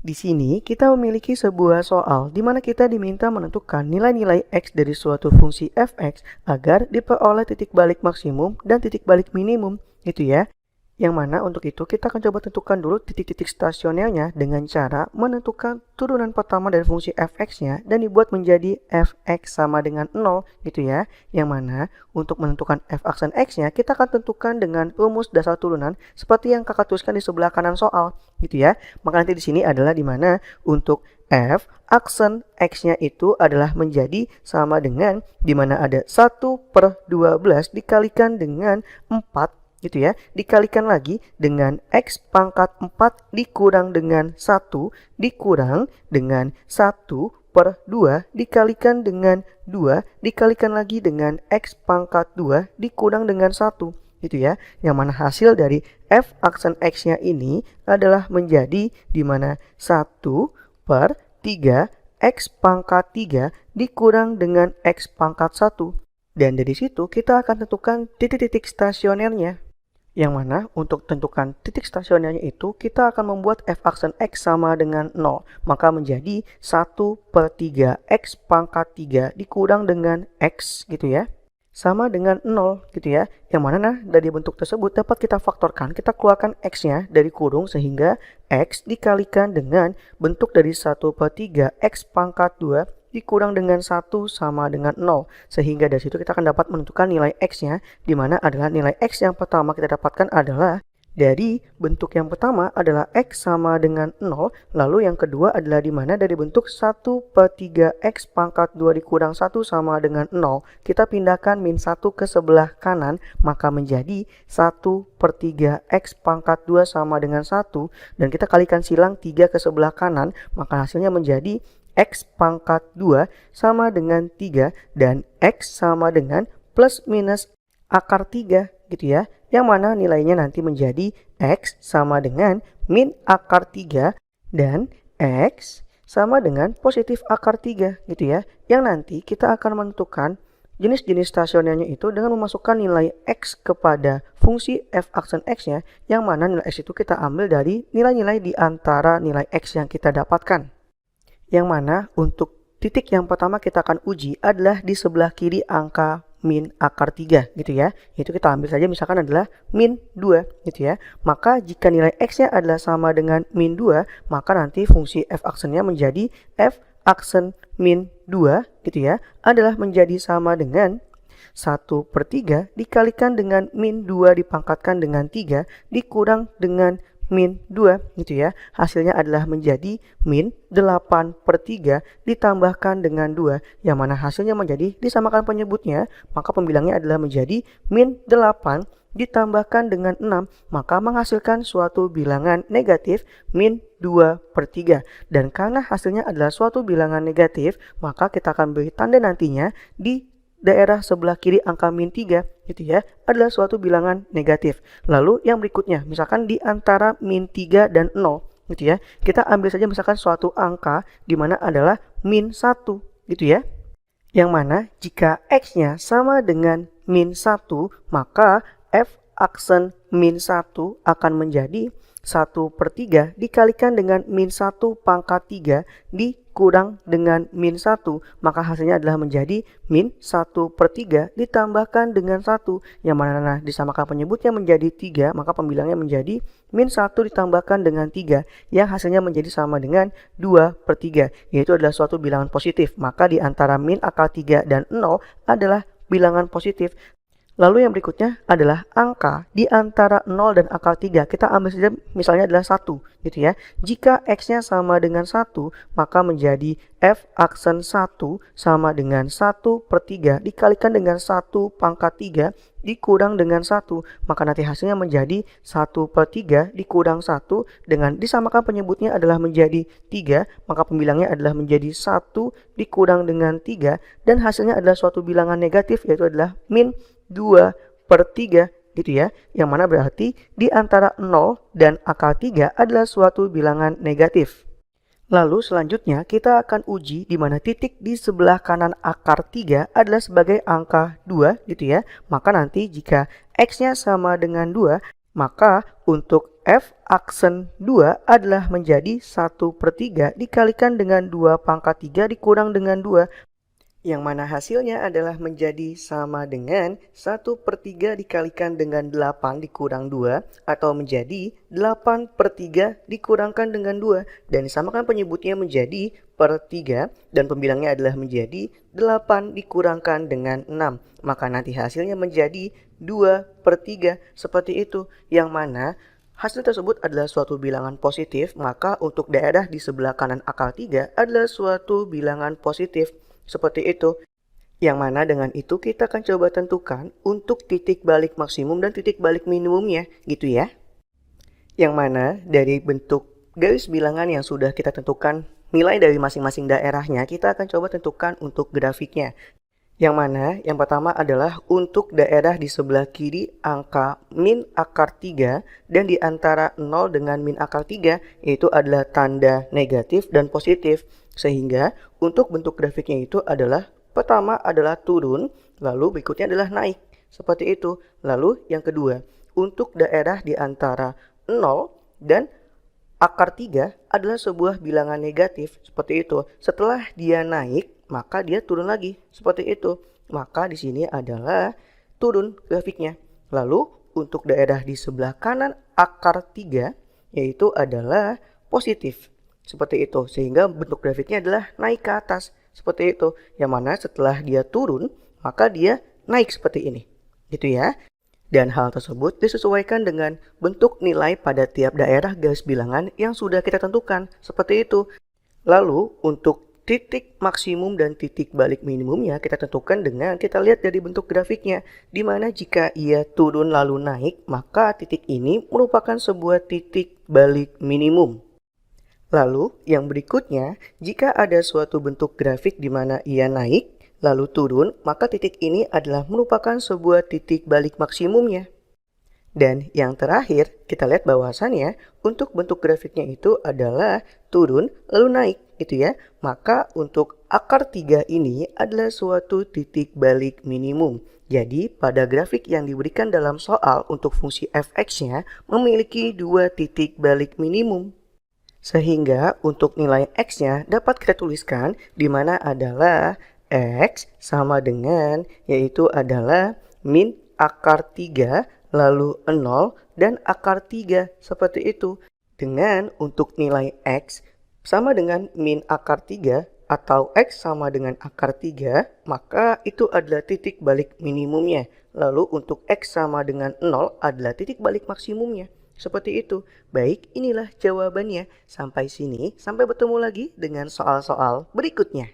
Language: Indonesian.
Di sini kita memiliki sebuah soal di mana kita diminta menentukan nilai-nilai x dari suatu fungsi f(x) agar diperoleh titik balik maksimum dan titik balik minimum, gitu ya. Yang mana untuk itu kita akan coba tentukan dulu titik-titik stasionernya dengan cara menentukan turunan pertama dari fungsi f(x)-nya dan dibuat menjadi f(x) sama dengan 0, gitu ya. Yang mana untuk menentukan f aksen x-nya kita akan tentukan dengan rumus dasar turunan seperti yang kakak tuliskan di sebelah kanan soal, gitu ya. Maka nanti di sini adalah di mana untuk f aksen x-nya itu adalah menjadi sama dengan di mana ada 1/12 dikalikan dengan 4, gitu ya, dikalikan lagi dengan x pangkat 4 dikurang dengan 1 dikurang dengan 1/2 dikalikan dengan 2 dikalikan lagi dengan x pangkat 2 dikurang dengan 1, gitu ya. Yang mana hasil dari f aksen x-nya ini adalah menjadi di mana 1/3 x pangkat 3 dikurang dengan x pangkat 1. Dan dari situ kita akan tentukan titik-titik stasionernya. Yang mana untuk tentukan titik stasionernya itu kita akan membuat f aksen x sama dengan 0. Maka menjadi 1/3 x pangkat 3 dikurang dengan x, gitu ya, sama dengan 0, gitu ya. Yang mana dari bentuk tersebut dapat kita faktorkan, kita keluarkan x-nya dari kurung sehingga x dikalikan dengan bentuk dari 1/3 x pangkat 2 dikurang dengan 1 sama dengan 0. Sehingga dari situ kita akan dapat menentukan nilai x-nya, di mana adalah nilai x yang pertama kita dapatkan adalah dari bentuk yang pertama adalah x sama dengan 0, lalu yang kedua adalah di mana dari bentuk 1/3 x pangkat 2 dikurang 1 sama dengan 0. Kita pindahkan min 1 ke sebelah kanan, maka menjadi 1/3 x pangkat 2 sama dengan 1, dan kita kalikan silang 3 ke sebelah kanan, maka hasilnya menjadi x pangkat 2 sama dengan 3 dan x sama dengan plus minus akar 3, gitu ya. Yang mana nilainya nanti menjadi x sama dengan min akar 3 dan x sama dengan positif akar 3, gitu ya. Yang nanti kita akan menentukan jenis-jenis stasionernya itu dengan memasukkan nilai x kepada fungsi f aksen x-nya, yang mana nilai x itu kita ambil dari nilai-nilai di antara nilai x yang kita dapatkan. Yang mana untuk titik yang pertama kita akan uji adalah di sebelah kiri angka min akar 3, gitu ya. Itu kita ambil saja misalkan adalah min 2, gitu ya. Maka jika nilai x-nya adalah sama dengan min 2, maka nanti fungsi f aksennya menjadi f aksen min 2, gitu ya, adalah menjadi sama dengan 1/3 dikalikan dengan min 2 dipangkatkan dengan 3 dikurang dengan min 2, gitu ya. Hasilnya adalah menjadi min 8/3 ditambahkan dengan 2, yang mana hasilnya menjadi disamakan penyebutnya, maka pembilangnya adalah menjadi min 8 ditambahkan dengan 6, maka menghasilkan suatu bilangan negatif min 2/3. Dan karena hasilnya adalah suatu bilangan negatif, maka kita akan beri tanda nantinya di daerah sebelah kiri angka min 3, gitu ya, adalah suatu bilangan negatif. Lalu yang berikutnya, misalkan di antara min 3 dan 0, gitu ya, kita ambil saja misalkan suatu angka di mana adalah min 1, gitu ya. Yang mana jika x-nya sama dengan min 1, maka f aksen min 1 akan menjadi 1/3 dikalikan dengan min 1 pangkat 3 dikurang dengan min 1, maka hasilnya adalah menjadi min 1/3 ditambahkan dengan 1, yang mana disamakan penyebutnya menjadi 3, maka pembilangnya menjadi min 1 ditambahkan dengan 3, yang hasilnya menjadi sama dengan 2/3, yaitu adalah suatu bilangan positif. Maka di antara min akar 3 dan 0 adalah bilangan positif. Lalu yang berikutnya adalah angka di antara 0 dan akar 3. Kita ambil saja misalnya adalah 1, gitu ya. Jika x-nya sama dengan 1, maka menjadi f aksen 1 sama dengan 1/3 dikalikan dengan 1 pangkat 3 dikurang dengan 1, maka nanti hasilnya menjadi 1/3 dikurang 1, dengan disamakan penyebutnya adalah menjadi 3, maka pembilangnya adalah menjadi 1 dikurang dengan 3, dan hasilnya adalah suatu bilangan negatif, yaitu adalah min 2/3, gitu ya. Yang mana berarti di antara 0 dan akar 3 adalah suatu bilangan negatif. Lalu selanjutnya kita akan uji di mana titik di sebelah kanan akar 3 adalah sebagai angka 2, gitu ya. Maka nanti jika x-nya sama dengan 2, maka untuk F aksen 2 adalah menjadi 1/3 dikalikan dengan 2 pangkat 3 dikurang dengan 2. Yang mana hasilnya adalah menjadi sama dengan 1/3 dikalikan dengan 8 dikurang 2 atau menjadi 8/3 dikurangkan dengan 2 dan disamakan penyebutnya menjadi per 3 dan pembilangnya adalah menjadi 8 dikurangkan dengan 6. Maka nanti hasilnya menjadi 2/3 seperti itu, yang mana hasil tersebut adalah suatu bilangan positif, maka untuk daerah di sebelah kanan akar 3 adalah suatu bilangan positif. Seperti itu, yang mana dengan itu kita akan coba tentukan untuk titik balik maksimum dan titik balik minimumnya, gitu ya. Yang mana dari bentuk garis bilangan yang sudah kita tentukan nilai dari masing-masing daerahnya, kita akan coba tentukan untuk grafiknya. Yang mana yang pertama adalah untuk daerah di sebelah kiri angka min akar 3 dan di antara 0 dengan min akar 3 itu adalah tanda negatif dan positif. Sehingga untuk bentuk grafiknya itu adalah pertama adalah turun, lalu berikutnya adalah naik. Seperti itu. Lalu yang kedua, untuk daerah di antara 0 dan akar 3 adalah sebuah bilangan negatif. Seperti itu. Setelah dia naik, maka dia turun lagi. Seperti itu. Maka di sini adalah turun grafiknya. Lalu untuk daerah di sebelah kanan akar 3 yaitu adalah positif. Seperti itu, sehingga bentuk grafiknya adalah naik ke atas. Seperti itu, yang mana setelah dia turun, maka dia naik seperti ini. Gitu ya. Dan hal tersebut disesuaikan dengan bentuk nilai pada tiap daerah garis bilangan yang sudah kita tentukan. Seperti itu. Lalu, untuk titik maksimum dan titik balik minimumnya kita tentukan dengan kita lihat dari bentuk grafiknya. Di mana jika ia turun lalu naik, maka titik ini merupakan sebuah titik balik minimum. Lalu, yang berikutnya, jika ada suatu bentuk grafik di mana ia naik, lalu turun, maka titik ini adalah merupakan sebuah titik balik maksimumnya. Dan yang terakhir, kita lihat bahwasannya untuk bentuk grafiknya itu adalah turun lalu naik, gitu ya. Maka untuk akar 3 ini adalah suatu titik balik minimum. Jadi, pada grafik yang diberikan dalam soal untuk fungsi f(x)-nya memiliki dua titik balik minimum. Sehingga untuk nilai x-nya dapat kita tuliskan di mana adalah x sama dengan yaitu adalah min akar 3 lalu 0 dan akar 3 seperti itu. Dengan untuk nilai x sama dengan min akar 3 atau x sama dengan akar 3, maka itu adalah titik balik minimumnya. Lalu untuk x sama dengan 0 adalah titik balik maksimumnya. Seperti itu. Baik, inilah jawabannya. Sampai sini, sampai bertemu lagi dengan soal-soal berikutnya.